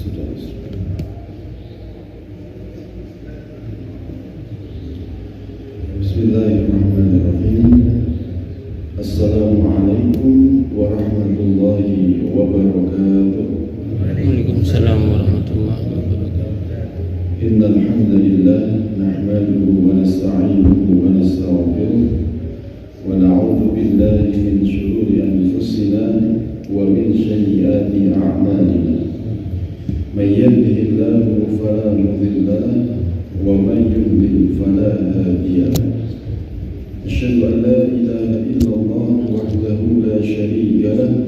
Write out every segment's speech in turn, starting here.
Bismillahirrahmanirrahim. Assalamualaikum warahmatullahi wabarakatuh. Waalaikumsalam warahmatullahi wabarakatuh. Innal hamdalillah nahmaduhu wa nasta'inuhu wa nastaghfiruh wa na'udzu billahi min shururi anfusina wa min sayyiati a'malina. May yahdihillahu fala mudilla lahu wa may yudlil fala hadiya lahu. Asyhadu an la ilaha illallah wahdahu la syarika lahu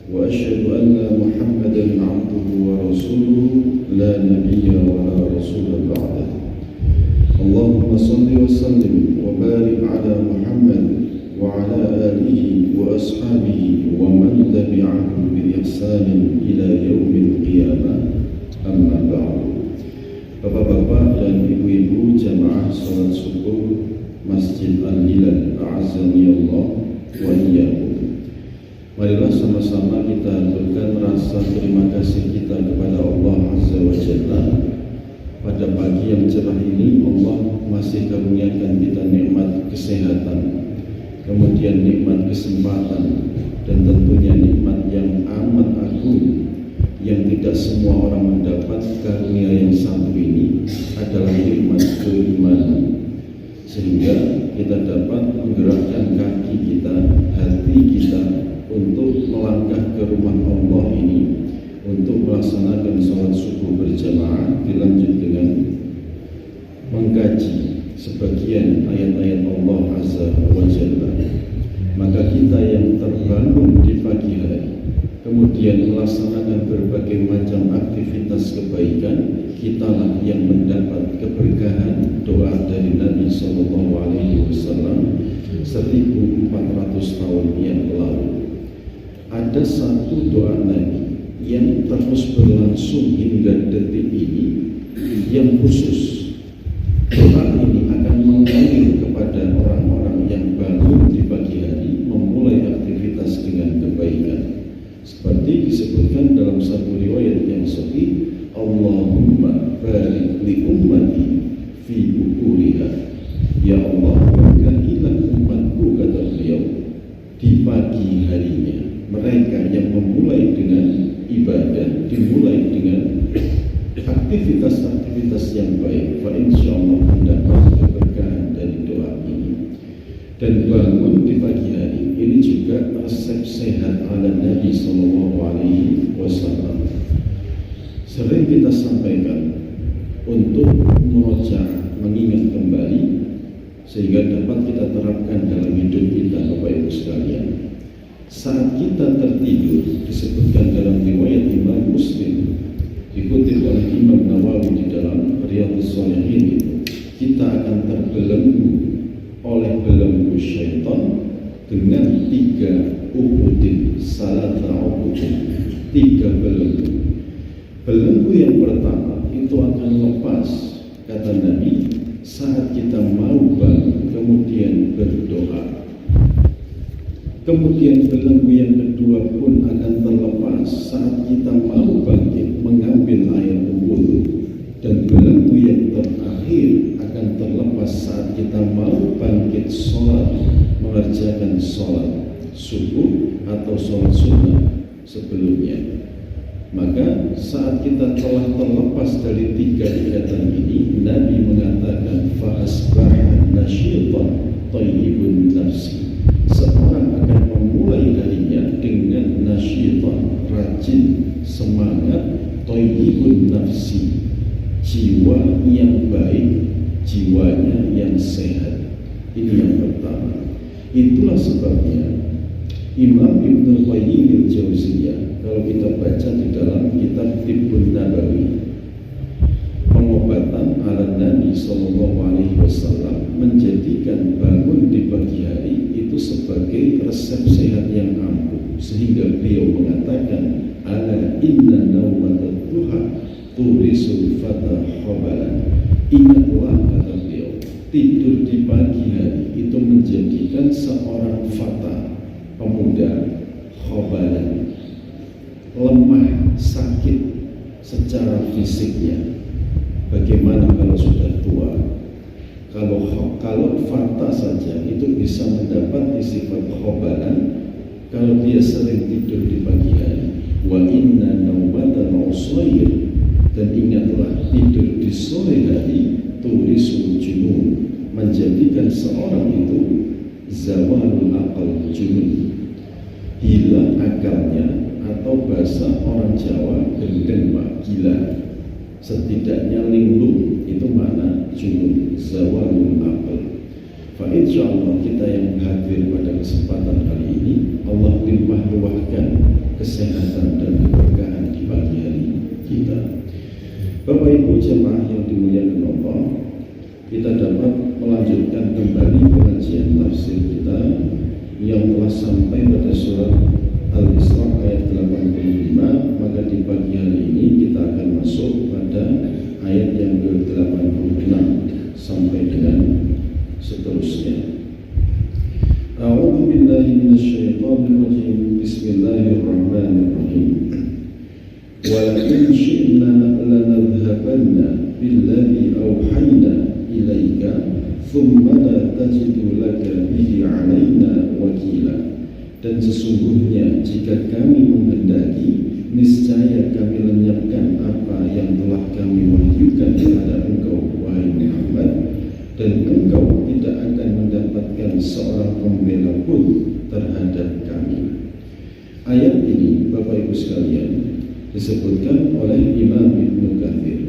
wa asyhadu anna Muhammadan 'abduhu wa rasuluhu la nabiyya wa la rasula ba'dahu. Allahumma shalli wa sallim wa barik ala Muhammad wa ala alihi wa ashabihi wa man tabi'ahum bi ihsanin ila yaumil qiyamah. Amma ba'du. Bapak-bapak dan ibu-ibu jamaah salat subuh Masjid Al-Hilal, a'azzani Allah wa iyyakum. Marilah sama-sama kita aturkan rasa terima kasih kita kepada Allah Azza wa Jalla. Pada pagi yang cerah ini Allah masih karuniakan kita nikmat kesehatan, kemudian nikmat kesempatan, dan tentunya nikmat yang amat agung yang tidak semua orang mendapat. Karunia yang satu ini adalah nikmat keimanan, sehingga kita dapat menggerakkan kaki kita, hati kita untuk melangkah ke rumah Allah ini, untuk melaksanakan sholat subuh berjamaah, dilanjut dengan mengkaji sebagian ayat-ayat Allah Azza wa Jalla. Maka kita yang terbangun di pagi hari, kemudian melaksanakan berbagai macam aktivitas kebaikan, kitalah yang mendapat keberkahan doa dari Nabi Sallallahu Alaihi Wasallam 1400 tahun yang lalu. Ada satu doa Nabi yang terus berlangsung hingga detik ini, yang khusus. Doa ini akan mengalir kepada orang-orang yang bangun di pagi hari, memulai aktivitas dengan kebaikan. Seperti disebutkan dalam satu riwayat yang sahih, Allahumma barik li ummati fi bukuriha. Ya Allah, berkahilah umatku, kata beliau, di pagi harinya. Mereka yang memulai dengan ibadah, dimulai dengan aktivitas-aktivitas yang baik, fa insyaallah mendapat keberkahan dari doa ini. Dan bangun di pagi hari ini juga resep sehat ala Nabi Sallallahu Alaihi Wasallam. Sering kita sampaikan untuk merojaah, mengingat kembali, sehingga dapat kita terapkan dalam hidup kita, Bapak Ibu sekalian. Saat kita tertidur, disebutkan dalam riwayat Imam Muslim, dikutip oleh Imam Nawawi di dalam Riyadhus Shalihin, kita akan terbelenggu oleh belenggu syaitan dengan 3 ukudin, salata ukudin, 3 belenggu. Belenggu yang pertama itu akan lepas, kata Nabi, saat kita mau bangun kemudian berdoa. Kemudian belenggu yang kedua pun akan terlepas saat kita mau bangkit mengambil air wudu. Dan belenggu yang terakhir akan terlepas saat kita mau bangkit sholat, mengerjakan sholat subuh atau sholat sunnah sebelumnya. Maka saat kita telah terlepas dari 3 ikatan ini, Nabi mengatakan fa asbaha nasyitan thayyibun nafsi. Seorang akan memulai harinya dengan nasyitan, rajin, semangat, thayyibun nafsi, jiwa yang baik, jiwanya yang sehat. Ini yang pertama. Itulah sebabnya Imam Ibnu Qayyim al-Jauziyah, kalau kita baca di dalam kitab Tibbun Nabawi, pengobatan ala Nabi Sallallahu Alaihi Wasallam, menjadikan bangun di pagi hari itu sebagai resep sehat yang ampuh, sehingga beliau mengatakan, ala inna naumatat duha turisul fata khobalan. Ingatlah, kata beliau, tidur di pagi hari itu menjadikan seorang fata, pemuda, khobalan, lemah, sakit, secara fisiknya. Bagaimana kalau sudah tua? Kalau fata saja itu bisa mendapati sifat khobaran kalau dia sering tidur di pagi hari. Wa inna naumatan usair, dan ingatlah tidur di sore hari turisul junun, menjadikan seorang itu zawalul aqal junun, hilang akalnya, atau bahasa orang Jawa gendeng pak, gila. Setidaknya linglung itu mana junun, zawalul aqal. Fa insyaallah kita yang hadir pada kesempatan kali ini, Allah limpah ruahkan kesehatan dan keberkahan di pagi hari kita. Bapak Ibu jemaah yang dimuliakan Allah, kita dapat melanjutkan kembali pengajian tafsir kita yang telah sampai pada surat Al-Isra ayat 85. Maka di pagi hari ini kita akan masuk pada ayat yang ke-86 sampai dengan seterusnya. A'udzu billahi minasyaitonir rajim. Bismillahirrahmanirrahim. Wa in syi'na lanadhhabanna billadhi awhayna ilaika thumma la tajidu laka bihi 'alaina wakila. Dan sesungguhnya jika kami menghendaki, niscaya kami lenyapkan apa yang telah kami wahyukan kepada engkau wahai Muhammad, dan engkau tidak akan mendapatkan seorang pembela pun terhadap kami. Ayat ini Bapak Ibu sekalian disebutkan oleh Imam Ibnu Katsir.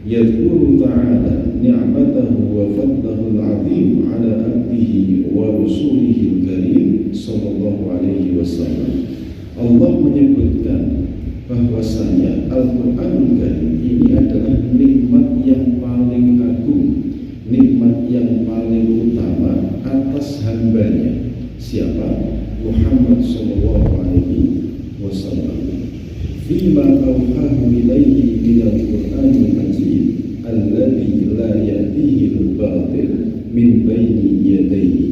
Yadhkuru ta'ala ni'matahu wa fadlahu al-'azim 'ala 'abdihi wa rasulihi al-karim sallallahu alaihi wasallam. Allah menyebutkan bahwasanya Al-Qur'anul Karim ini adalah nikmat yang paling agung, nikmat yang paling utama atas hambanya. Siapa? Muhammad sallallahu alaihi wasallam. Fima awhahu ilaihi minal Qur'anil Majid alladzi la ya'tihi al-batil min baini yadayhi.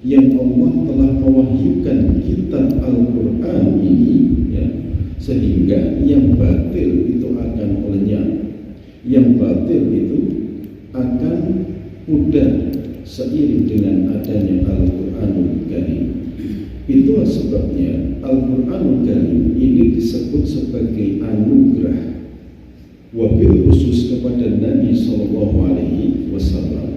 Yang Allah telah mewahyukan kitab Al-Quran ini, ya, sehingga yang batil itu akan lenyap, yang batil itu akan pudar seiring dengan adanya Al-Quranul Karim. Itulah sebabnya Al-Quranul Karim ini disebut sebagai anugerah, wabil khusus kepada Nabi Sallallahu Alaihi Wasallam.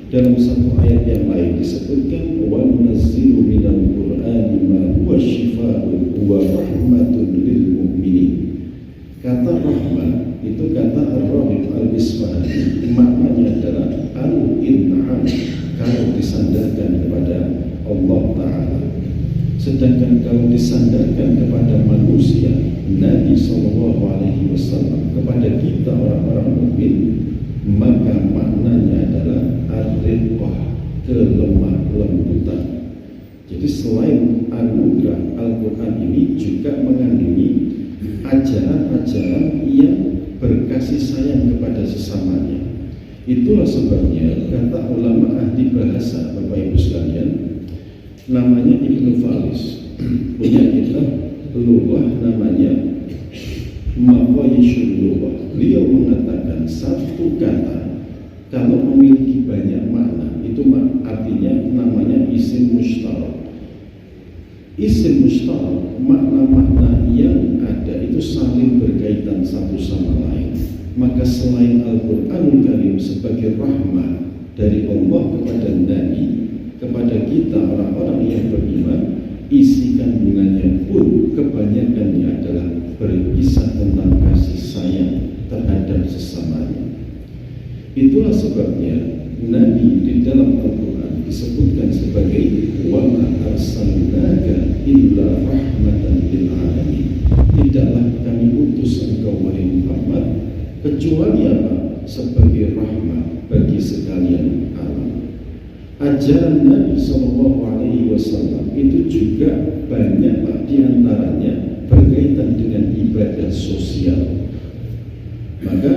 Dalam satu ayat yang lain disebutkan wa nunazzilu minal Qur'ani ma huwa shifaa'un wa rahmatun lil mu'minin. Kata rahmat itu kata Ar-Raghib Al-Isfahani, maknanya adalah al-in'am, kalau disandarkan kepada Allah Ta'ala. Sedangkan kalau disandarkan kepada manusia, Nabi SAW, kepada kita orang-orang mukmin, maka maknanya adalah ar-riqah, kelemah lembutan. Jadi selain anugerah, Al-Quran ini juga mengandungi ajaran-ajaran yang berkasih sayang kepada sesamanya. Itulah sebabnya kata ulama ahli bahasa, Bapak Ibu sekalian, namanya Ibnu Faris, punya kitab lughah namanya Maqayishul Lughah. Beliau mengatakan satu kata kalau memiliki banyak makna itu artinya namanya isim mushtarak. Isim mushtarak, makna-makna yang ada itu saling berkaitan satu sama lain. Maka selain Al-Quranul Karim sebagai rahmat dari Allah kepada Nabi, kepada kita orang-orang yang beriman, isi kandungannya pun kebanyakannya adalah berkisah tentang kasih sayang terhadap sesamanya. Itulah sebabnya Nabi di dalam Al-Quran disebutkan sebagai wa ma arsalnaka illa rahmatan lil alamin. Tidaklah kami utus engkau wahai Muhammad kecuali apa? Sebagai rahmat bagi sekalian alam. Ajaran Nabi SAW itu juga banyak diantaranya berkaitan dengan ibadah sosial. Maka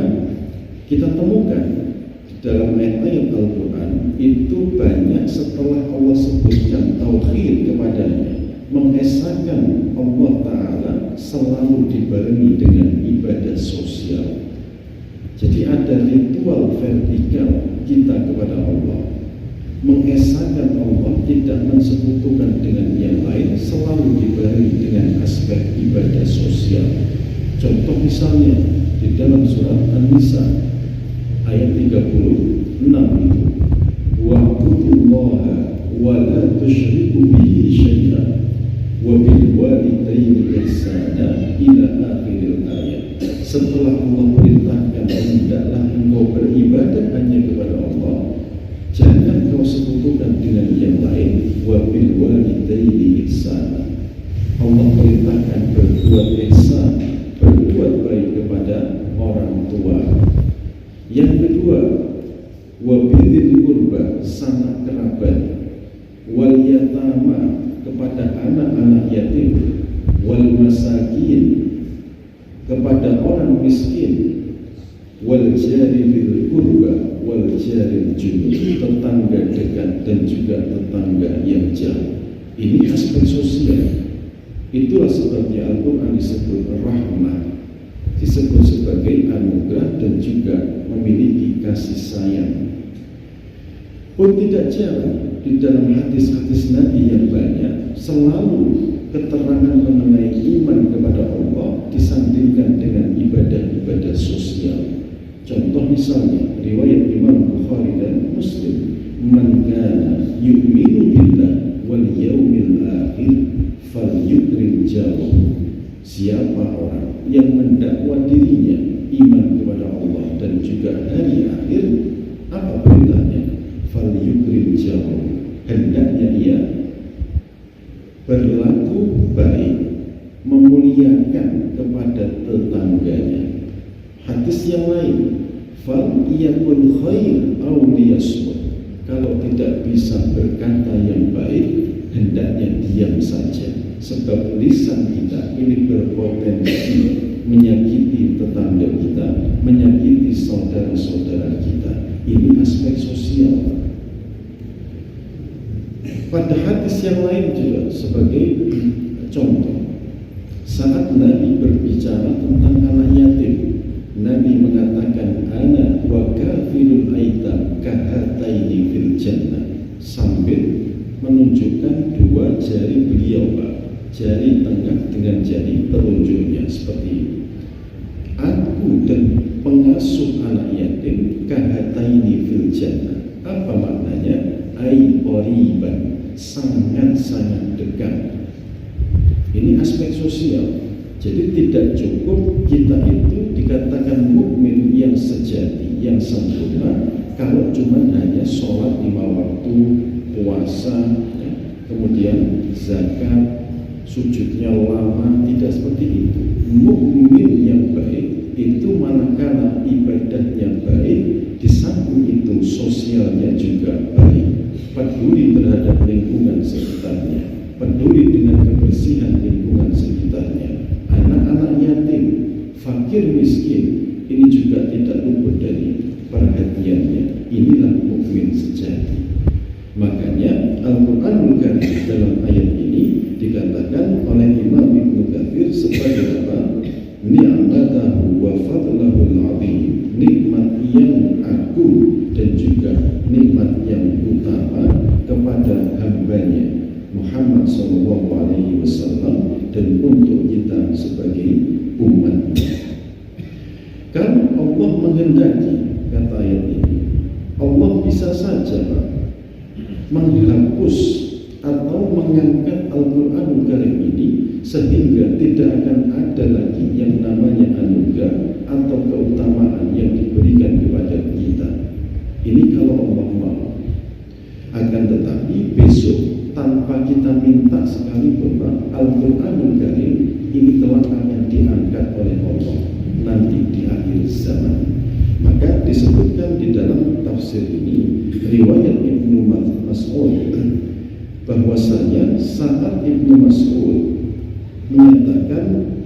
kita temukan dalam ayat-ayat Al-Quran itu banyak setelah Allah sebutkan tauhid kepadanya, mengesahkan Allah Ta'ala selalu dibarengi dengan ibadah sosial. kita kepada Allah, mengesahkan Allah, tidak mensekutukan dengan yang lain, selalu dibarengi dengan aspek ibadah sosial. Contoh misalnya di dalam surat An-Nisa ayat 36 itu, wa'budullaha wa la tusyriku bihi syai'an wa bil walidayni ihsana ila akhiril ayat. Setelah Allah perintahkan, hendaklah engkau beribadah hanya kepada Allah, jangan kau sekutukan dengan yang lain, wa bil walidayni ihsana. Allah perintahkan berbuat ihsan, berbuat baik kepada orang tua. Yang kedua, wa bidzil qurba, sanak kerabat, wal yatama, kepada anak-anak yatim, wal masakin, kepada orang miskin, wal jari bil qurba wal jari junub, tetangga dekat dan juga tetangga yang jauh. Ini aspek sosial. Itulah sebabnya Al-Quran disebut rahmah, disebut sebagai anugerah dan juga memiliki kasih sayang. Pun tidak jarang di dalam hadis-hadis Nabi yang banyak selalu keterangan mengenai iman kepada Allah disandingkan dengan ibadah-ibadah sosial. Contoh misalnya riwayat Imam Bukhari dan Muslim, man kana yu'minu billah wal yaumil akhir falyukrim jarahu. Siapa orang yang mendakwa dirinya iman kepada Allah dan juga hari akhir, apa perintahnya? Falyukrim jarahu, hendaknya ia berlaku baik, memuliakan kepada tetangganya. Hadis yang lain, fal yakul khair aw liyasmut, kalau tidak bisa berkata yang baik, hendaknya diam saja, sebab lisan kita ini berpotensi menyakiti tetangga kita, menyakiti saudara-saudara kita. Ini aspek sosial. Pada hadis yang lain juga sebagai contoh, saat Nabi berbicara tentang anak yatim, Nabi mengatakan ana wa kafilul aitam kahataini fil jannah, sambil menunjukkan dua jari beliau, Pak, jari tengah dengan jari telunjuknya seperti ini. Aku dan pengasuh anak yatim kahataini fil jannah. Apa maknanya? Ai qoriban, sangat-sangat dekat. Ini aspek sosial. Jadi tidak cukup kita itu dikatakan mukmin yang sejati, yang sempurna, kalau cuma hanya sholat 5 waktu, puasa, ya, kemudian zakat, sujudnya lama, tidak seperti itu. Mukmin yang baik itu manakala ibadahnya baik, di samping itu sosialnya juga baik, peduli terhadap lingkungan sekitarnya, peduli dengan kebersihan lingkungan sekitarnya. Anak-anak yatim, fakir miskin, ini juga tidak luput dari perhatiannya. Inilah mukmin sejati. Makanya Al-Quranul Karim dalam ayat ini dikatakan oleh Imam Ibnu Katsir sebagai apa? Ni'matahu wa fadlahul azim, nikmat yang agung dan juga nikmat yang utama kepada hambanya Muhammad SAW dan untuk kita sebagai umatnya. Kan Allah menghendaki, kata ayat ini, Allah bisa saja, Pak, menghapus atau mengangkat Al-Quranul Karim ini sehingga tidak akan ada lagi yang namanya anugerah atau keutamaan yang diberikan kepada kita. Ini kalau Allah mau. Akan tetapi besok tanpa kita minta sekalipun, Al-Quranul Karim ini telah akan diangkat oleh Allah nanti di akhir zaman. Maka disebutkan di dalam tafsir ini riwayat Ibnu Mas'ud bahwasanya saat Ibnu Mas'ud menyatakan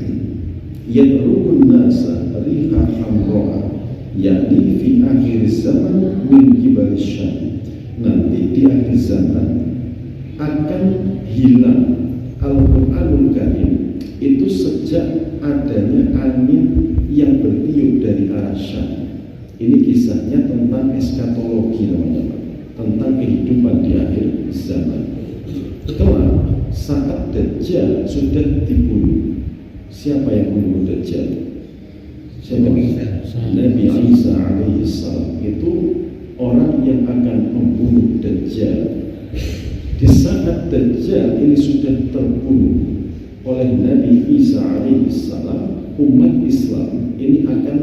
yadrukun nasa riha hamro'a, yakni fi akhir zaman min kibal syam, nanti di akhir zaman akan hilang Al-Quranul Karim itu sejak adanya angin yang bertiup dari arah Syam. Ini kisahnya tentang eskatologi kehidupan di akhir zaman. Kelak saat Dajjal sudah dibunuh, siapa yang membunuh Dajjal? Siapa? Nabi Isa alaihissalam itu orang yang akan membunuh Dajjal. Di saat Dajjal ini sudah terbunuh oleh Nabi Isa alaihissalam, umat Islam ini akan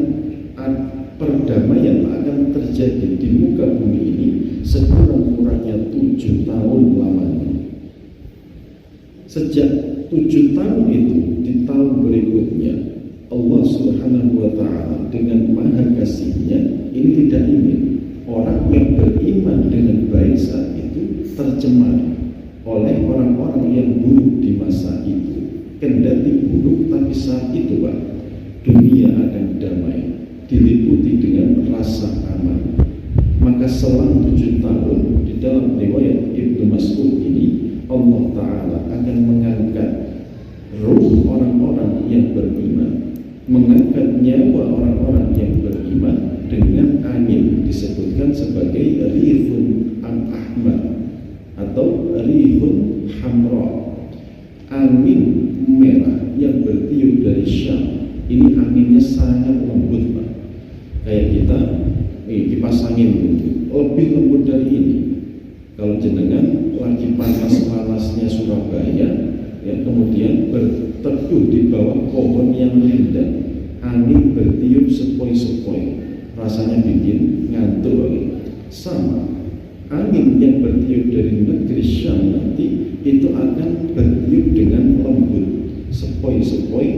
perdamaian akan terjadi di muka bumi ini sekurang-kurangnya 7 tahun lamanya. Sejak 7 tahun itu, di tahun berikutnya Allah Subhanahu wa Ta'ala dengan maha kasihnya ini tidak ingin orang yang beriman dengan baik saat itu tercemar oleh orang-orang yang buruk di masa itu. Kendati buruk, tapi saat itu Pak, dunia akan damai, diliputi dengan rasa aman. Maka selang 7 tahun di dalam riwayat Ibnu Mas'ud ini Allah Ta'ala akan mengangkat ruh orang-orang yang beriman, mengangkat nyawa orang-orang yang beriman dengan angin, disebutkan sebagai rihun ahmar atau rihun hamra, angin merah yang bertiup dari Syam. Ini anginnya sangat lembut Pak, kayak kita kipas angin lebih lembut dari ini. Kalau jenengan lagi panas-panasnya Surabaya, ya, kemudian berteduh di bawah pohon yang rindang, angin bertiup sepoi-sepoi, rasanya bikin ngantuk. Sama angin yang bertiup dari negeri Syam nanti itu akan bertiup dengan lembut, sepoi-sepoi,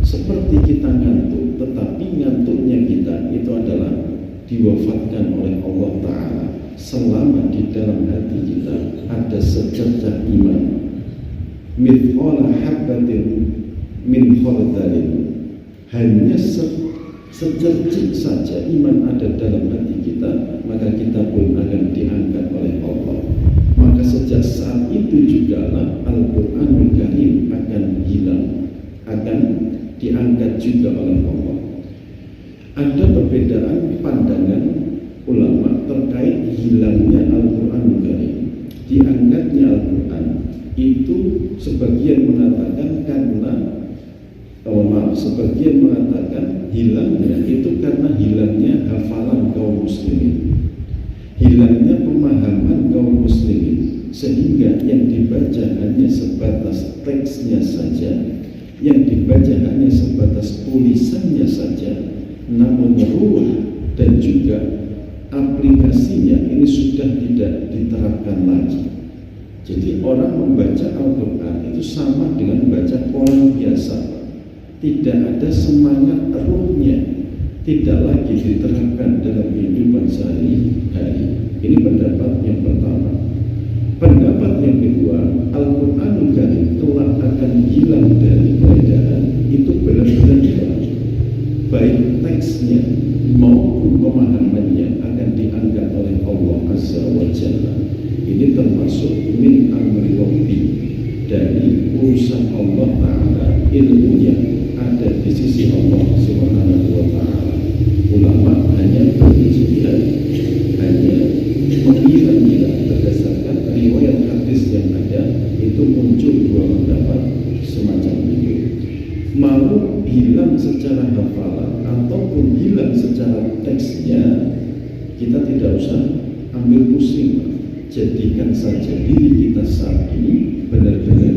seperti kita ngantuk, tetapi ngantuknya kita itu adalah diwafatkan oleh Allah Ta'ala selama di dalam hati kita ada secercah iman, mithqala habbatin min khardalin, hanya secercik saja iman ada dalam hati kita, maka kita pun akan diangkat oleh Allah. Maka sejak saat itu jugalah Al-Quranul Karim akan hilang, akan diangkat juga oleh Allah. Ada perbedaan pandangan ulama terkait hilangnya Al-Quranul Karim. Diangkatnya Al-Quran itu sebagian mengatakan karena sebagian mengatakan hilangnya itu karena hilangnya hafalan kaum muslimin, hilangnya pemahaman kaum muslimin, sehingga yang dibaca hanya sebatas teksnya saja, yang dibaca hanya sebatas tulisannya saja, namun ruh dan juga aplikasinya ini sudah tidak diterapkan lagi. Jadi orang membaca Al-Quran itu sama dengan membaca koran biasa, tidak ada semangat ruhnya, tidak lagi diterapkan dalam kehidupan sehari-hari. Ini pendapat yang pertama. Pendapat yang kedua, Al-Quranul Karim kelak akan hilang dari peredaran. Itu benar-benar hilang, baik teksnya maupun pemahamannya akan diangkat oleh Allah Azza wa Jalla. Ini termasuk min amri rabbi, dari urusan Allah Ta'ala, ilmunya ada di sisi Allah Subhanahu wa Ta'ala. Ulama hanya berijtihad, hanya mengira-ngira berdasarkan riwayat hadis yang ada, itu muncul dua pendapat semacam itu. Mau hilang secara hafalan ataupun hilang secara teksnya, kita tidak usah ambil pusing. Jadikan saja diri kita saat ini benar-benar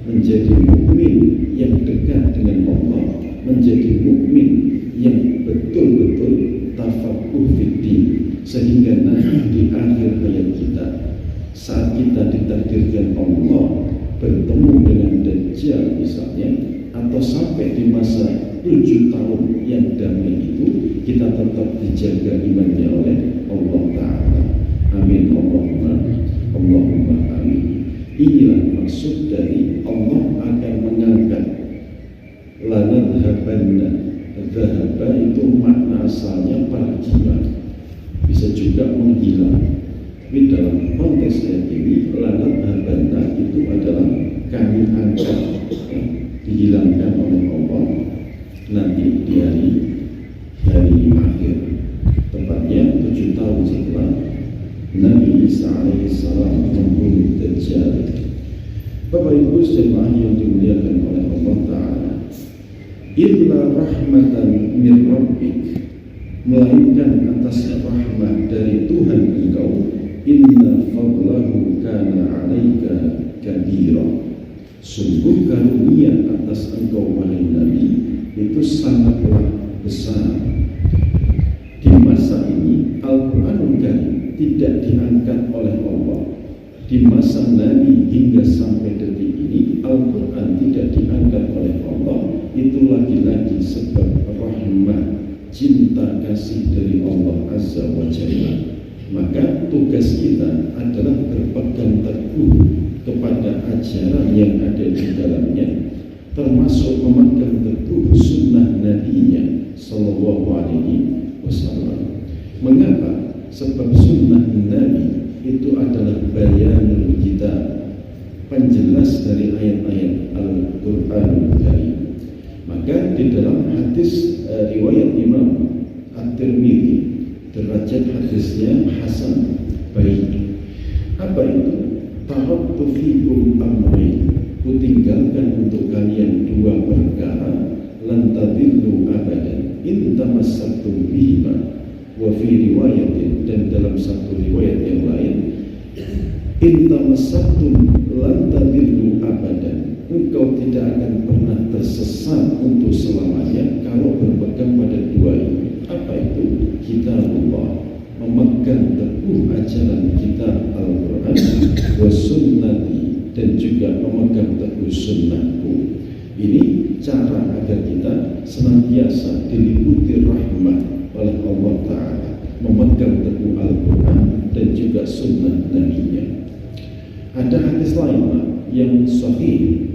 menjadi mukmin yang dekat dengan Allah, menjadi mukmin yang betul-betul tafaqquh fiddin, sehingga nanti di akhir hayat kita, saat kita ditakdirkan Allah bertemu dengan Dajjal misalnya, atau sampai di masa 7 tahun yang damai itu, kita tetap dijaga imannya oleh Allah Ta'ala. Amin Allahumma amin. Inilah maksud dari Allah akan mengangkat lanadhabanna. Dhahaba itu makna asalnya pergilah, bisa juga menghilang. Tapi dalam konteks ayat ini, lanadhabanna itu adalah kami angkat, dihilangkan oleh Allah nanti di hari akhir, tepatnya 7 tahun setelah Nabi Isa alaihi alaihissalam membunuh Dajjal. Bapak Ibu jemaah yang dimuliakan oleh Allah Ta'ala, illa rahmatan min rabbik, melainkan atas rahmat dari Tuhan engkau, inna fadlahu kana alaika kabira, sungguh karunia atas engkau wahai Nabi itu sangatlah besar. Di masa ini Al-Quranul Karim tidak diangkat oleh Allah. Di masa Nabi hingga sampai detik ini Al-Quran tidak diangkat oleh Allah. Itu lagi-lagi sebab rahmat, cinta kasih dari Allah Azza wa Jalla. Maka tugas kita adalah berpegang teguh kepada ajaran yang ada di dalamnya, termasuk memegang teguh sunnah Nabi-Nya Sallallahu Alaihi Wasallam. Mengapa? Sebab sunnah Nabi itu adalah bayanul kitab, penjelas dari ayat-ayat Al-Quran Karim. Maka di dalam hadis riwayat Imam At-Tirmidzi, derajat hadisnya hasan, baik. Apa itu? Taraktu fikum amrayn, kutinggalkan untuk kalian dua perkara, lan tadillu abadan in tamassaktum bihima. Wa fi riwayatin, dan dalam satu riwayat yang lain, in tamassaktum lan tadillu abadan, engkau tidak akan pernah tersesat untuk selamanya kalau berpegang pada dua ini. Apa itu? Kitabullah, memegang teguh ajaran kitab Al-Quran, wa sunnati, dan juga memegang teguh sunnahku. Ini cara agar kita senantiasa diliputi rahmat oleh Allah Ta'ala, memegang teguh Al-Quran dan juga sunnah Nabi-Nya. Ada hadis lain yang sahih.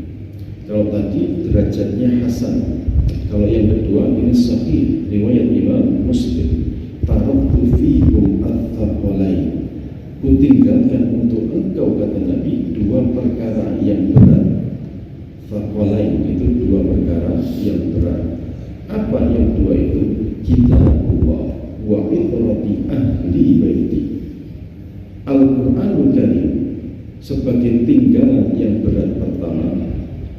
Kalau tadi derajatnya hasan, kalau yang kedua ini sahih, riwayat Imam Muslim. Taraktu fikum at-thaqalain, kutinggalkan untuk engkau, kata Nabi, dua perkara yang berat. Thaqalain itu dua perkara yang berat. Apa yang dua itu? Kitabullah wa itrati ahli baiti. Al-Quranul Karim sebagai tinggalan yang berat pertama,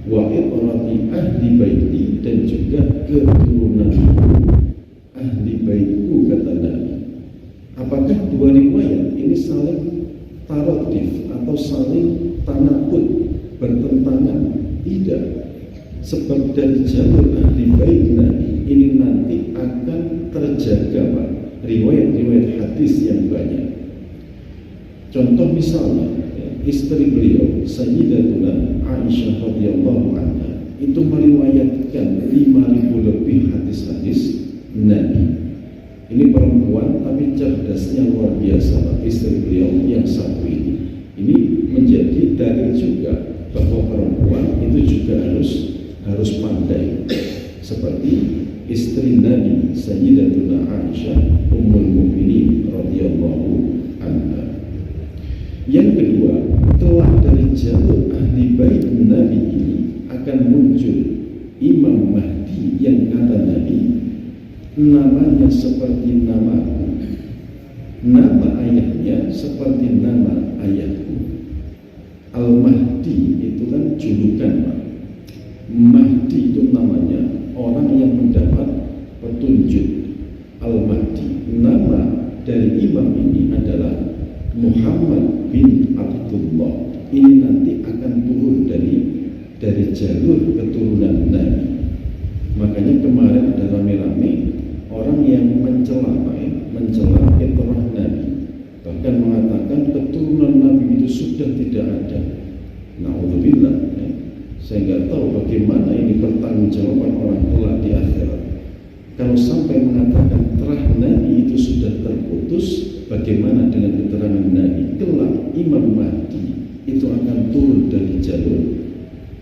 wa itrati ahli baiti, dan juga keturunanku, ahli baitku, kata Nabi. Apakah dua riwayat ini saling taradif atau saling tanakut, bertentangan? Tidak. Sebab dari jalur ahli bait Nabi ini nanti akan terjaga, Pak, riwayat-riwayat hadis yang banyak. Contoh misalnya, istri beliau Sayyidatuna Aisyah radhiyallahu anha itu meriwayatkan 5.000 lebih hadis-hadis Nabi. Ini perempuan tapi cerdasnya luar biasa, Pak, istri beliau yang satu ini. Ini menjadi dalil juga bahwa perempuan itu juga harus pandai, seperti istri Nabi Sayyidatuna Aisyah Ummul Mukminin radhiyallahu anha. Yang kedua, telah dari jalur ahli bait Nabi ini akan muncul Imam Mahdi yang kata Nabi, namanya seperti namaku, nama ayahnya seperti nama ayahku. Al-Mahdi itu kan julukan, Pak. Mahdi itu namanya orang yang mendapat petunjuk. Al-Mahdi, nama dari imam ini adalah Muhammad bin Abdullah. Ini nanti akan turun dari jalur keturunan Nabi. Makanya kemarin ada rame-rame orang yang mencela fitrah Nabi, bahkan mengatakan keturunan Nabi itu sudah tidak ada. Na'udzubillah, ya. Saya nggak tahu bagaimana ini pertanggungjawaban orang kelak di akhirat. Kalau sampai mengatakan terah Nabi itu sudah terputus, bagaimana dengan keterangan Nabi? Kelak Imam Mahdi itu akan turun dari jalur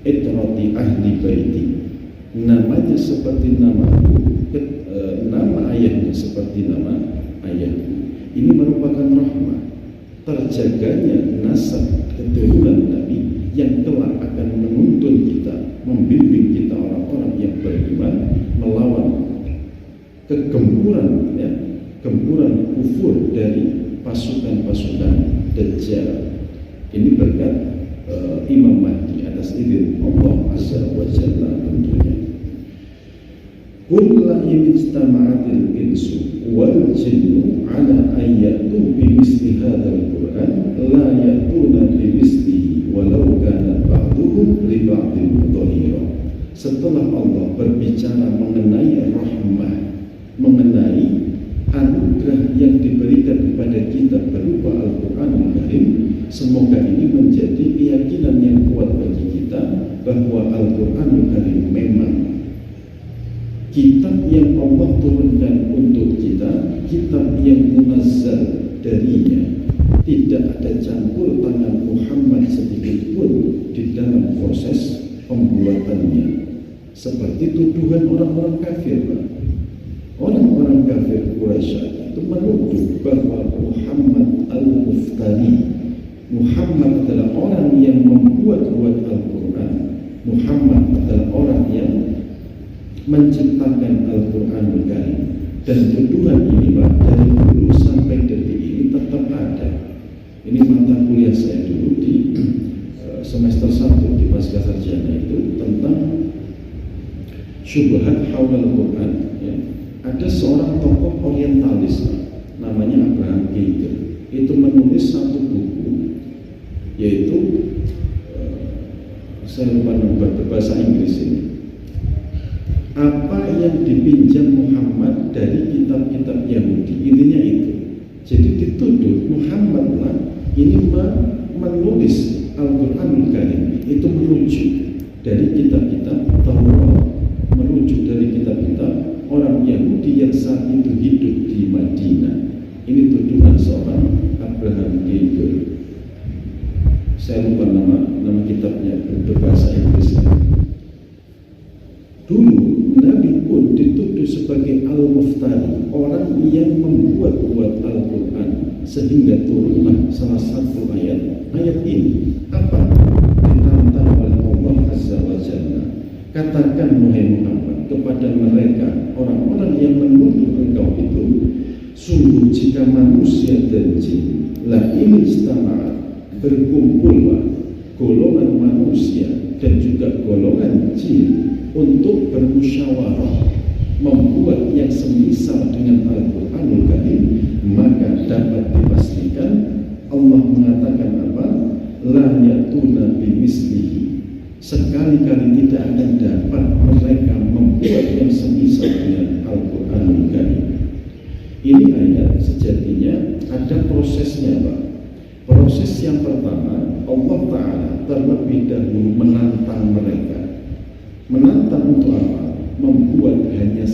itrati ahli baiti. Namanya seperti namaku, nama ayahnya seperti nama ayahku. Ini merupakan rahmat, terjaganya nasab keturunan Nabi yang kelak akan menuntun kita, membimbing kita orang-orang yang beriman melawan kegemburan, ya, gemburan kufur dari pasukan-pasukan Dajjal. Ini berkat Imam Mahdi atas izin Allah Azza wa Jalla tentunya. Qul la in ijtama'atil insu wal jinnu ala an ya'tu bi misli hadzal Qur'an la ya'tuna bi mislihi walau kana ba'duhum li ba'din dhahira. Setelah Allah berbicara mengenai rahmah, mengenai anugerah yang diberikan kepada kita berupa Al-Qur'anul Karim, semoga ini menjadi keyakinan yang kuat bagi kita bahwa Al-Qur'anul Karim memang kitab yang Allah turunkan untuk kita, kitab yang munazzal darinya, tidak ada campur tangan Muhammad sedikit pun di dalam proses pembuatannya. Seperti tuduhan orang-orang kafir, orang-orang kafir Quraisy itu menuduh bahwa Muhammad al-Muftari, Muhammad adalah orang yang membuat-buat Al-Quran, Muhammad adalah orang yang menciptakan Al-Quranul Karim. Dan tuduhan ini Pak, dari dulu sampai detik ini tetap ada. Ini mata kuliah saya dulu di semester 1 di Pascasarjana itu tentang syubhat haulal Quran, ya. Ada seorang tokoh orientalis namanya Abraham Giger, itu menulis satu buku, yaitu saya lupa berbahasa Inggris ini, apa yang dipinjam Muhammad dari kitab-kitab Yahudi. Intinya itu. Jadi dituduh Muhammad lah ini menulis Al-Quranul Karim itu merujuk dari kitab-kitab Taurat, merujuk dari kitab-kitab orang Yahudi yang saat itu hidup di Madinah. Ini tuduhan seorang Abraham Giger. Saya lupa nama kitabnya berbahasa Inggris. Dulu Nabi pun dituduh sebagai Al-Muftari, orang yang membuat-buat Al-Quran, sehingga turunlah salah satu ayat ini. Apa? Ditantang oleh Allah Azza wa Jalla. Katakan wahai Muhammad kepada mereka, orang-orang yang menuduh engkau itu, sungguh jika manusia dan jin la ini istama'at, berkumpullah golongan manusia dan juga golongan jin untuk bermusyawarah membuat yang semisal dengan Al-Quranul Karim, maka dapat dipastikan Allah mengatakan apa? La ya'tuna bimislihi, sekali-kali tidak akan dapat mereka membuat yang semisal dengan Al-Quranul Karim. Ini ayat sejatinya ada prosesnya Pak. Proses yang pertama, Allah Ta'ala terlebih dahulu menantang mereka. Menantang untuk apa? Membuat hanya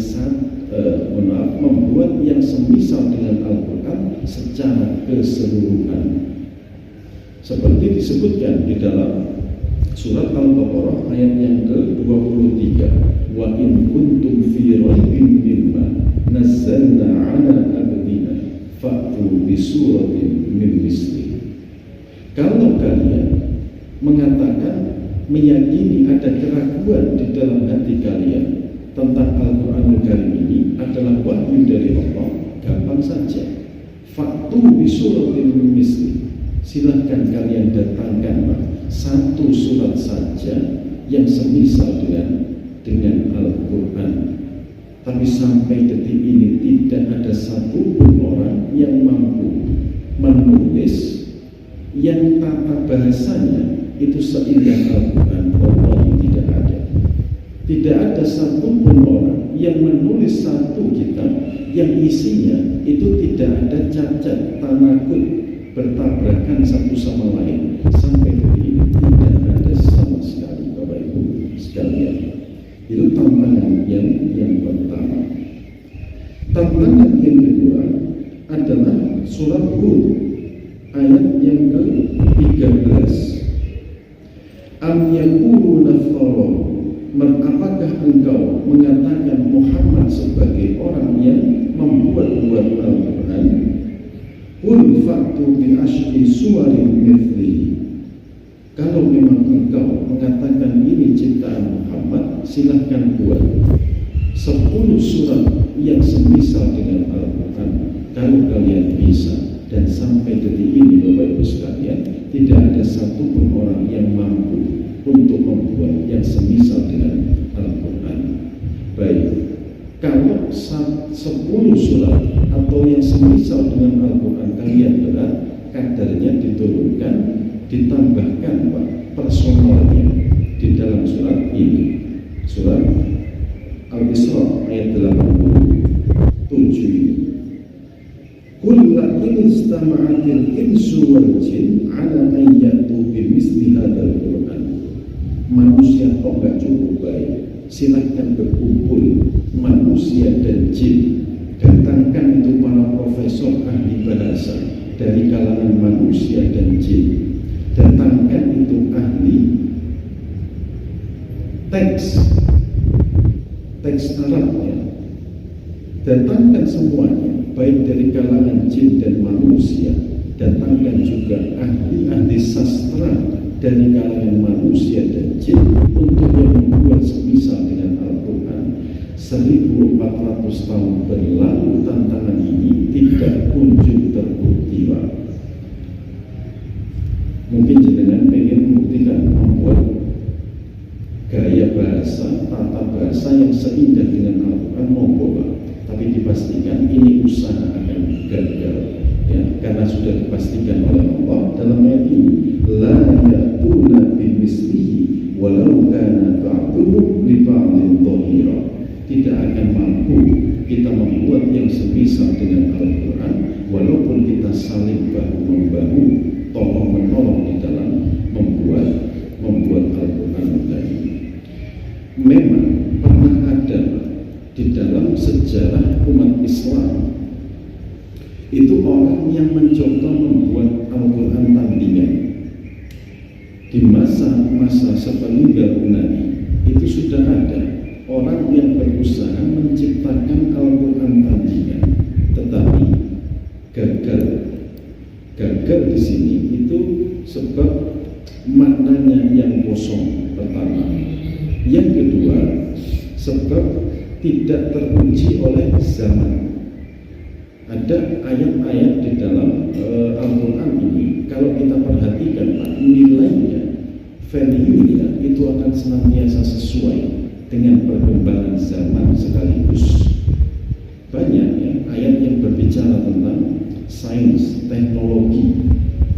membuat yang semisal dengan Al-Quran secara keseluruhan. Seperti disebutkan di dalam surat Al-Baqarah ayat yang ke-23, wa in kuntum fi raibin mimma nazzalna ala abdina fa'tu bi suratin min mislihi. Kalau kalian mengatakan, meyakini ada keraguan di dalam hati kalian tentang Al-Quranul Karim ini adalah wahyu dari Allah, gampang saja. Fa'tu bi suratin min mislihi, silahkan kalian datangkan satu surat saja yang semisal dengan Al-Quran. Tapi sampai detik ini tidak ada satupun orang yang mampu menulis yang tata bahasanya itu seindah Al-Quran. Wallahi tidak ada. Tidak ada satupun orang yang menulis satu kitab yang isinya itu tidak ada cacat, tanakut, bertabrakan satu sama lain. Sampai detik ini tidak ada sama sekali, Bapak Ibu sekalian. Itu tantangan yang pertama. Tantangan yang kedua adalah surat Hud ayat yang ke-13. Am yaquluna naftara, apakah engkau mengatakan Muhammad sebagai orang yang membuat-buat Al-Quran? Qul fa'tu bi asyri suwarin mithlihi. Kalau memang engkau mengatakan ini ciptaan Muhammad, silahkan buat 10 surat yang semisal dengan Al-Quran kalau kalian bisa, dan Kalau 10 surat atau yang semisal dengan Al-Quran kalian berat, kadarnya diturunkan, ditambahkan Pak, personalnya di dalam surat ini. Surat Al-Isra ayat 87 ini. Qul la in istama'atil insu wal jin ala an ya'tu bimithli hadzal Qur'an. Manusia kok enggak cukup baik, silahkan berkumpul manusia dan jin, datangkan itu para profesor ahli bahasa dari kalangan manusia dan jin, datangkan itu ahli teks Arabnya, datangkan semuanya baik dari kalangan jin dan manusia, datangkan juga ahli sastra dari kalangan manusia dan jin untuk yang membuat semisal dengan Al-Quran. 1400 tahun berlalu tantangan ini tidak kunjung terbukti Pak. Mungkin jenengan pengen membuktikan membuat gaya bahasa, tata bahasa yang seindah dengan Al-Quran, monggo Pak. Tapi dipastikan ini usaha akan gagal ya, karena sudah dipastikan oleh Allah dalam ayat ini, la ya'tuna bimithlihi walau kana ba'duhum li ba'din dhahira. Tidak akan mampu kita membuat yang semisal dengan Al-Quran walaupun kita saling bahu-membahu, tolong-menolong di dalam membuat Al-Quran tadi. Memang pernah ada di dalam sejarah umat Islam itu orang yang mencoba membuat Al-Quran tandingan. Di masa sepeninggal Nabi itu sudah ada orang yang berusaha menciptakan Al-Quran tandingan, tetapi gagal di sini. Itu sebab maknanya yang kosong pertama, yang kedua sebab tidak teruji oleh zaman. Ada ayat-ayat di dalam Al-Quran ini, kalau kita perhatikan Pak, nilainya, value-nya itu akan senantiasa sesuai dengan perkembangan zaman sekaligus. Banyak ya, ayat yang berbicara tentang sains, teknologi,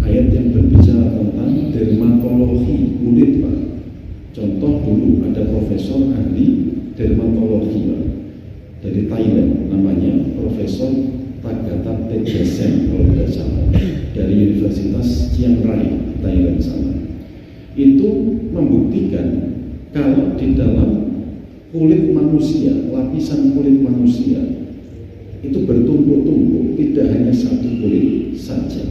ayat yang berbicara tentang dermatologi kulit Pak. Contoh dulu ada profesor ahli dermatologi Pak, dari Thailand, namanya Profesor Tagata Tejasen kalau tidak salah, dari Universitas Chiang Rai Thailand sana. Itu membuktikan kalau di dalam kulit manusia, lapisan kulit manusia itu bertumpuk-tumpuk, tidak hanya satu kulit saja,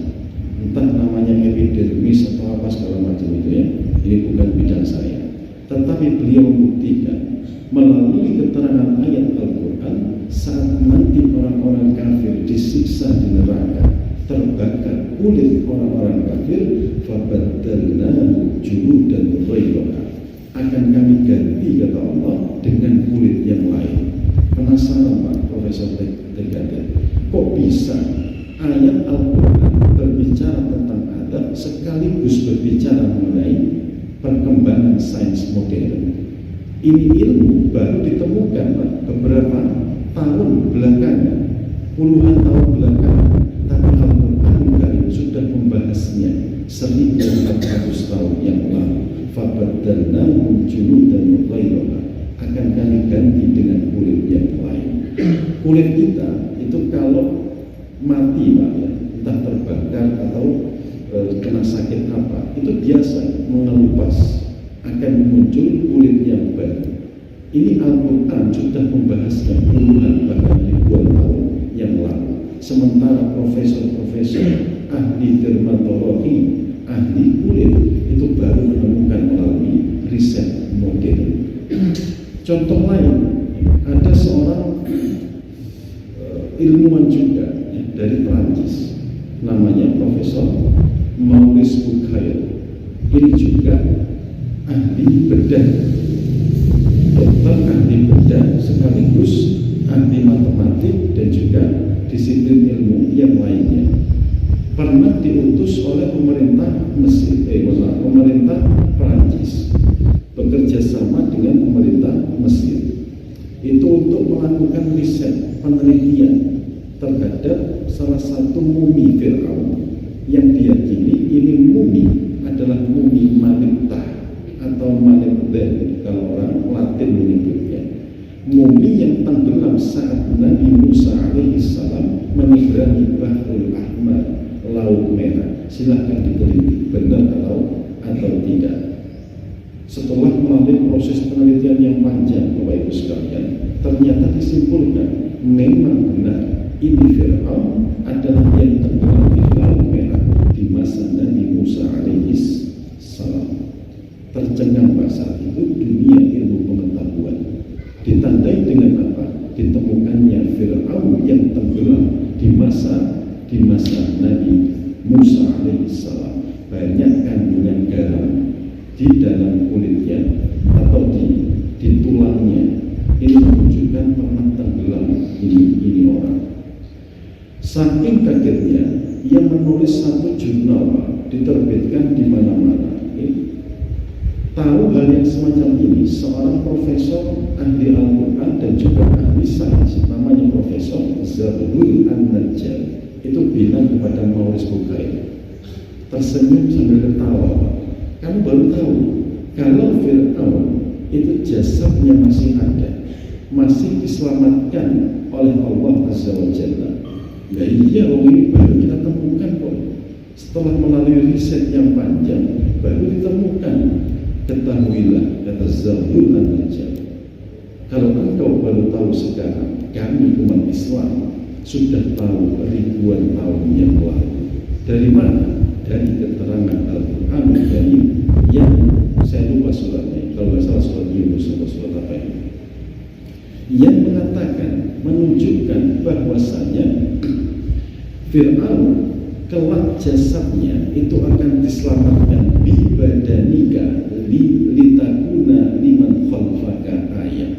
entah namanya epidermis atau apa segala macam itu ya, ini bukan bidang saya. Tetapi beliau membuktikan melalui keterangan ayat Al-Quran, saat nanti orang-orang kafir disiksa di neraka, terbakar kulit orang-orang kafir, fabaddalnahu juludan ghayraha, akan kami ganti kata Allah dengan kulit yang lain. Penasaran Pak Profesor Tegade, kok bisa ayat Al-Quran berbicara tentang adab sekaligus berbicara mengenai perkembangan sains modern? Ini ilmu baru ditemukan Pak, beberapa tahun belakangan, puluhan tahun belakangan, tapi Al-Quran sudah membahasnya 1400 tahun yang lalu. Fabaddalnahu juludan ghayraha, akan kami ganti dengan kulit yang lain. Kulit kita itu kalau mati Pak ya, entah terbakar atau kena sakit apa, itu biasa mengelupas, akan muncul kulit yang baru. Ini Al-Quran sudah membahasnya puluhan bahkan ribuan tahun yang lalu. Sementara profesor-profesor ahli dermatologi, ahli kulit itu baru menemukan melalui riset modern. Contoh lain, ada seorang ilmuwan juga ya, dari Perancis, namanya Profesor Maurice Bucaille. Ini juga ahli bedah, dokter ahli bedah sekaligus ahli matematik dan juga disiplin ilmu yang lainnya. Pernah diutus oleh pemerintah pemerintah Perancis, bekerja sama dengan pemerintah Mesir, itu untuk melakukan penelitian terhadap salah satu mumi Fir'aun yang diyakini ini mumi adalah mumi Maliktah atau Malikdan kalau orang Latin menyebutnya, mumi yang tenggelam saat Nabi Musa alaihissalam menyeberangi Bahrul Ahmar, Laut Merah. Silahkan diteliti benar atau tidak. Setelah melalui proses penelitian yang panjang, Bapak Ibu sekalian, ternyata disimpulkan memang benar ini Fir'aun adalah yang tenggelam di Laut Merah di masa Nabi Musa alaihissalam. Tercengang saat itu dunia ilmu pengetahuan, ditandai dengan apa? Ditemukannya Fir'aun yang tenggelam di masa Nabi Musa alaihissalam. Banyak kandungan garam di dalam kulitnya atau di tulangnya. Ini menunjukkan pernah tenggelam ini orang. Saking kagetnya, ia menulis satu jurnal diterbitkan di mana-mana. Tahu hal yang semacam ini, seorang profesor ahli Al-Quran dan juga ahli sains, namanya Profesor Zabul An-Najjar, itu bilang kepada Maurice Bucaille, tersenyum sambil ketawa, kamu baru tahu kalau Fir'aun itu jasadnya masih ada, masih diselamatkan oleh Allah Azza wa Jalla. Ya iya, ini baru kita temukan kok. Setelah melalui riset yang panjang, baru ditemukan. Ketahuilah, kata Zabul An-Najjar, kalau engkau baru tahu sekarang, kami umat Islam sudah tahu ribuan tahun yang lalu. Dari mana? Dari keterangan Al-Quran Karim yang saya lupa suratnya, kalau nggak salah surat Yunus atau surat apa ini, yang mengatakan, menunjukkan bahwasanya Fir'aun kelak jasadnya itu akan diselamatkan bi badanika litakuna liman khalfaka ayat,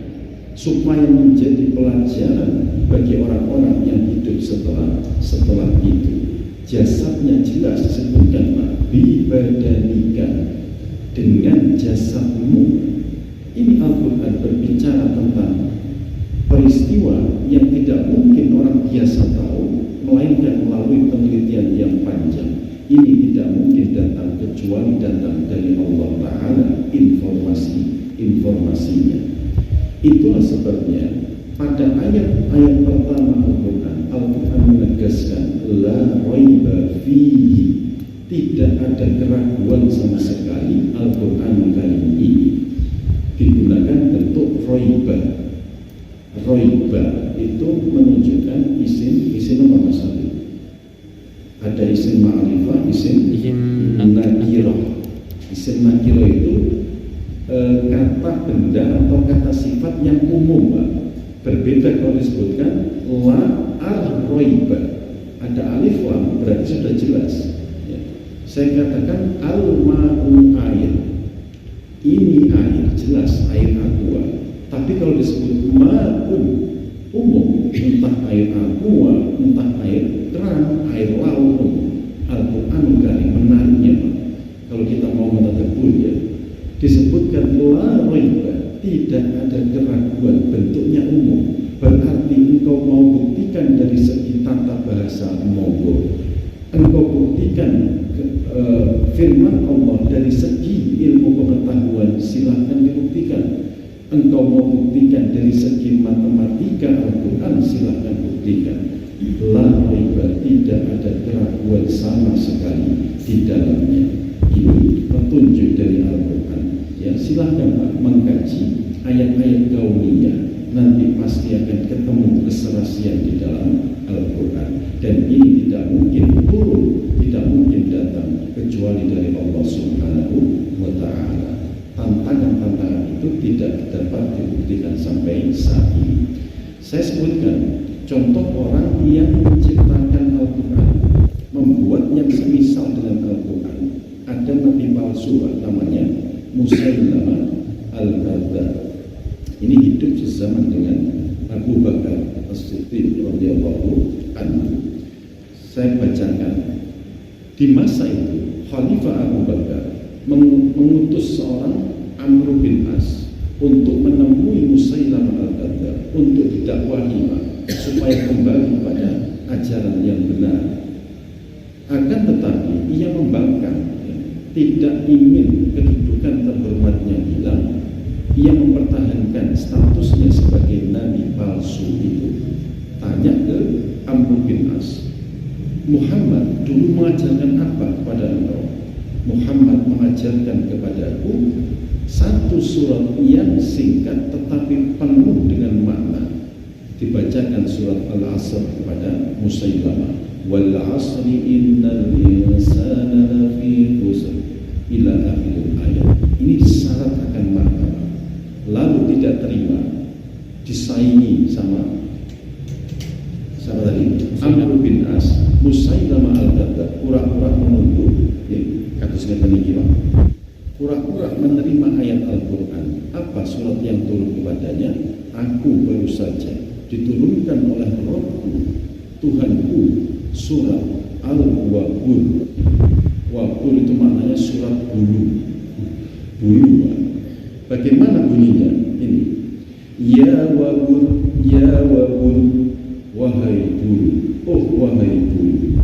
supaya menjadi pelajaran bagi orang-orang yang hidup setelah itu. Jasadnya jelas disebutkan bi badanika, dengan jasadmu. Ini Al-Quran berbicara tentang peristiwa yang tidak mungkin orang biasa tahu, melainkan melalui penelitian yang panjang. Ini tidak mungkin datang kecuali datang dari Allah Ta'ala informasinya. Itulah sebabnya pada ayat-ayat pertama Al-Quran menegaskan la raiba fihi, tidak ada keraguan sama sekali. Al-Quran kali ini digunakan bentuk raiba. Raiba itu menunjukkan isim nomor satu. Ada isim ma'rifah, isim nakirah. Isim nakirah itu kata benda atau kata sifat yang umum, Pak. Berbeda kalau disebutkan la ar-raiba. Ada alif lam, berarti sudah jelas. Ya. Saya katakan al-ma'u air. Ini air, jelas air aqua. Tapi kalau disebut ma'un umum, entah air aqua, entah air keran, air laut umum. Al-Quran Karim menariknya, Pak. Kalau kita mau mentadabbur ya, disebutkan la raiba, tidak ada keraguan, bentuknya umum. Berarti engkau mau buktikan dari segi tata bahasa, monggo. Engkau buktikan firman Allah dari segi ilmu pengetahuan, silahkan dibuktikan. Engkau mau buktikan dari segi matematika Al-Quran, silahkan buktikan. La raiba, tidak ada keraguan sama sekali di dalamnya. Ini petunjuk dari Al-Quran. Ya, silahkan Pak mengkaji ayat-ayat kauniyah. Nanti pasti akan ketemu keserasian di dalam Al-Quran. Dan ini tidak mungkin turun, tidak mungkin datang kecuali dari Allah Subhanahu wa Ta'ala. Tantangan-tantangan itu tidak dapat dibuktikan sampai saat ini. Saya sebutkan contoh orang yang menciptakan Al-Quran, membuatnya semisal dengan Al-Quran. Ada nabi palsu namanya Musailamah Al-Kadzdzab. Ini hidup sezaman dengan Abu Bakar As-Siddiq radhiyallahu anhu. Saya bacakan, di masa itu Khalifah Abu Bakar mengutus seorang Amr bin As untuk menemui Musailamah Al-Kadzdzab untuk didakwahi, Pak, supaya supaya kembali pada ajaran yang benar. Akan tetapi ia membangkang, tidak ingin kedudukan terhormatnya hilang. Ia mempertahankan statusnya sebagai nabi palsu itu. Tanya ke Amr bin As, Muhammad dulu mengajarkan apa kepada engkau? Muhammad mengajarkan kepadaku satu surat yang singkat tetapi penuh dengan makna. Dibacakan surat Al-Asr kepada Musailamah, wal asri innal insana lafi khusr ila akhir ayat. Ini syarat akan makna. Lalu tidak terima, disaingi sama tadi Amr bin As, Musailamah al-Kadzdzab, pura-pura menunduk. Katusnya meniki, Pak. Pura-pura menerima ayat Al-Quran. Apa surat yang turun kepadanya? Aku baru saja diturunkan oleh Rabbku, Tuhanku, surat Al-Wabur. Wabur itu maknanya surat bulu. Bulu, Pak. Bagaimana bunyinya? Ini, ya Wabur, ya Wabur, wahai bulu, oh wahai bulu,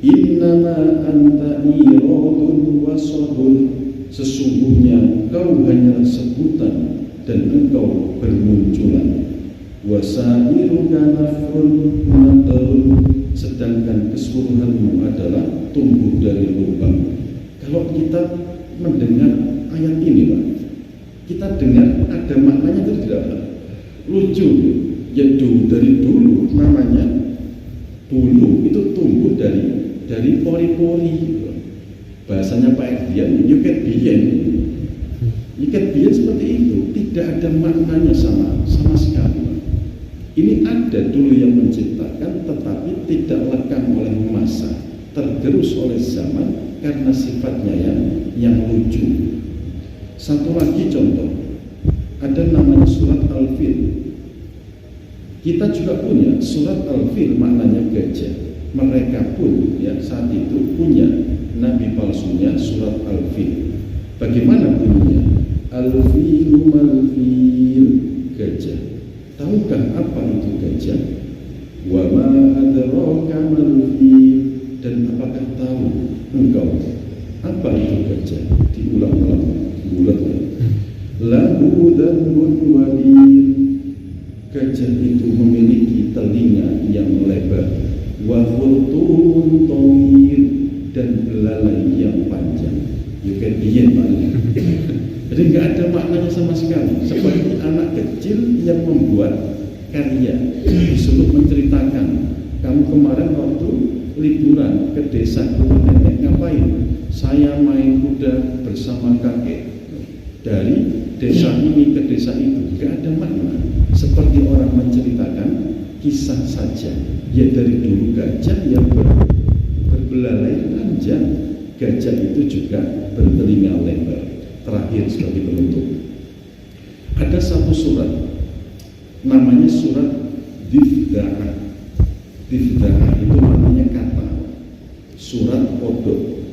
innama anta iradun wasabur, sesungguhnya kau hanyalah sebutan dan engkau bermunculan. Wasairuka nafrun matarun, sedangkan keseluruhanmu adalah tumbuh dari lubang. Kalau kita mendengar ayat ini, Pak, kita dengar ada maknanya itu tidak, Pak? Lucu, ya dari dulu namanya bulu itu tumbuh dari pori-pori. Bahasanya Pak Erdian, you can be seperti itu. Tidak ada maknanya sama sekali. Ini ada dulu yang menciptakan, tetapi tidak lekang oleh masa, tergerus oleh zaman karena sifatnya yang lucu. Satu lagi contoh, ada namanya surat Al-Fil. Kita juga punya surat Al-Fil, maknanya gajah. Mereka pun saat itu punya nabi palsunya surat Al-Fil. Bagaimana bunyinya? Al-Filu mal-fil, gajah. Tahukah apa itu gajah? Wa ma adraka mal-fil, dan apakah tahu engkau apa itu gajah? Diulang-ulang, bulat. Lahu dhanbun wabil, gajah itu memiliki telinga yang lebar, wa khurtumun tawil, dan belalai yang panjang. You can begin, Pak. Jadi nggak ada maknanya sama sekali. Seperti anak kecil yang membuat karya, disuruh menceritakan, kamu kemarin waktu liburan ke desa rumah nenek ngapain? Saya main kuda bersama kakek. Dari desa ini ke desa itu, nggak ada makna. Seperti orang menceritakan kisah saja. Ya dari dulu gajah yang berbelalai panjang, gajah itu juga bertelinga lebar. Terakhir sebagai penutup, ada satu surat namanya surat Difda'ah. Difda'ah itu maknanya kata, surat kodok.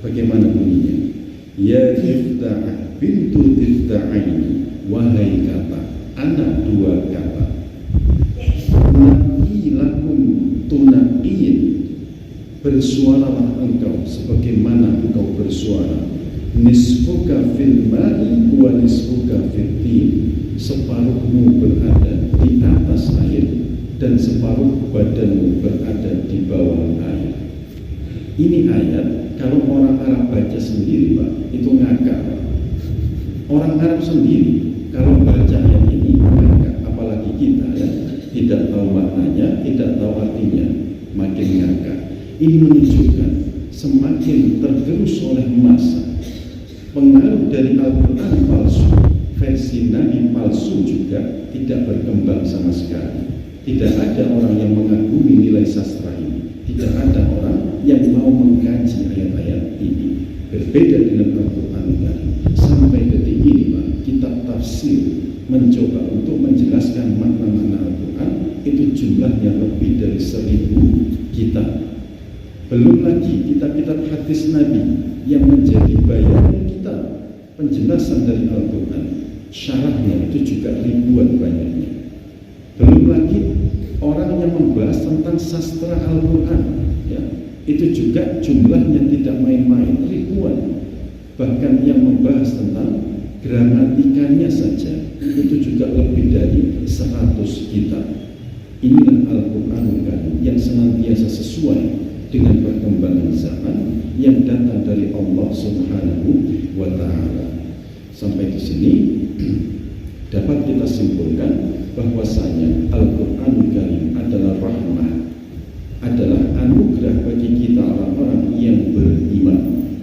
Bagaimana bunyinya? Ya Difda'ah bintu Difda'aini, wahai kata, anak dua kata. Naki lakum tunaqiyin, bersuaralah engkau sebagaimana engkau bersuara. Nisfuka fil ma'i wa nisfuka fil tin, separuhmu berada di atas air dan separuh badanmu berada di bawah air. Ini ayat kalau orang Arab baca sendiri, Pak, itu ngakak, Pak. Orang Arab sendiri kalau baca ayat ini ngakak, apalagi kita tidak tahu maknanya, tidak tahu artinya, makin ngakak. Ini menunjukkan semakin tergerus oleh masa, pengaruh dari Al-Quran palsu, versi Nabi palsu juga tidak berkembang sama sekali. Tidak ada orang yang mengagumi nilai sastra ini. Tidak ada orang yang mau mengkaji ayat-ayat ini. Berbeda dengan Al-Quran tadi. Sampai detik ini, Pak, kitab tafsir mencoba untuk menjelaskan makna-makna Al-Quran itu jumlahnya lebih dari 1000 kitab. Belum lagi kitab-kitab hadis Nabi yang menjadi bayangan kita, penjelasan dari Al-Quran, syarahnya itu juga ribuan banyaknya. Belum lagi orang membahas tentang sastra Al-Quran, ya, itu juga jumlahnya tidak main-main, ribuan. Bahkan yang membahas tentang gramatikanya saja itu juga lebih dari 100 kitab. Inilah Al-Quran yang senantiasa sesuai dengan perkembangan zaman yang datang dari Allah Subhanahu wa Ta'ala. Sampai di sini dapat kita simpulkan bahwasanya Al-Quran Karim adalah rahmah, adalah anugerah bagi kita orang-orang yang beriman.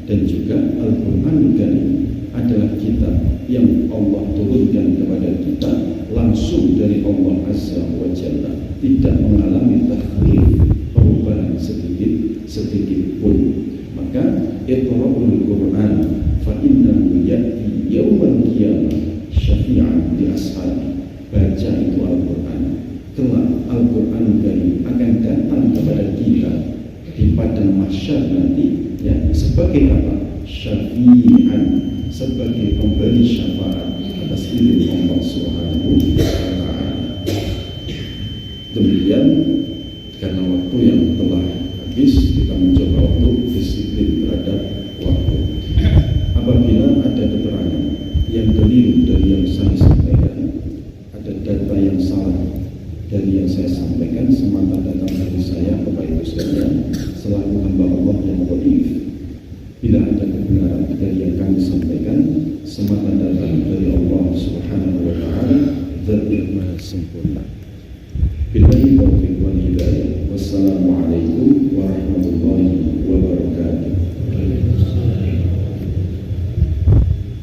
Dan juga Al-Quran Karim adalah kitab yang Allah turunkan kepada kita langsung dari Allah Azza wa Jalla, tidak mengalami tahrif, perubahan sedikit pun. Maka Iqra'ul Quran fa innahu ya'ti yaumal qiyamah syafi'an li ashabi. Baca itu Al-Quran, kelak Al-Quran Karim akan datang kepada kita di padang mahsyar nanti, ya, sebagai apa? Syafi'an, sebagai pemberi syafaat atas izin Allah Subhanahu wa Ta'ala. Demikian, karena waktu yang telah habis,